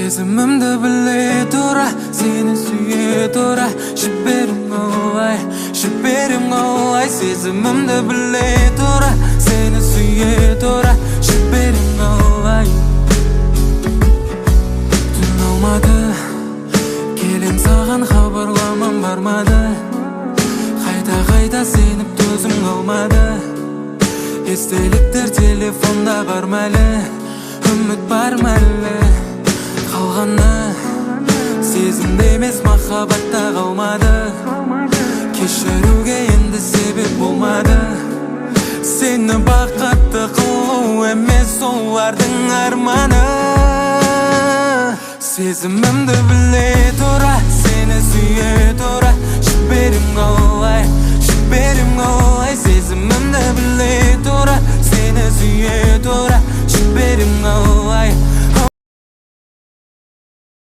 Сезімімді біле тұра, сені сүйе тұра, жіберім олай, жіберім олай. Сезімімді біле тұра, сені сүйе тұра, жіберім олай. Түн алмады, келем саған хабарламам бармады. Қайта сеніп төзім қалмады. Естеліктер телефонда бар мәлі, үміт бар мәлі. Қалғаны сезімде емес, махаббатта қалмады. Кешіруге енді себеп болмады. Сені бақытты қылу емес олардың арманы. Сезімімді біле тұра, сені сүйе тұра, жіберім қалай, жіберім қалай. Сезімімді біле тұра, сені сүйе тұра, жіберім қалай.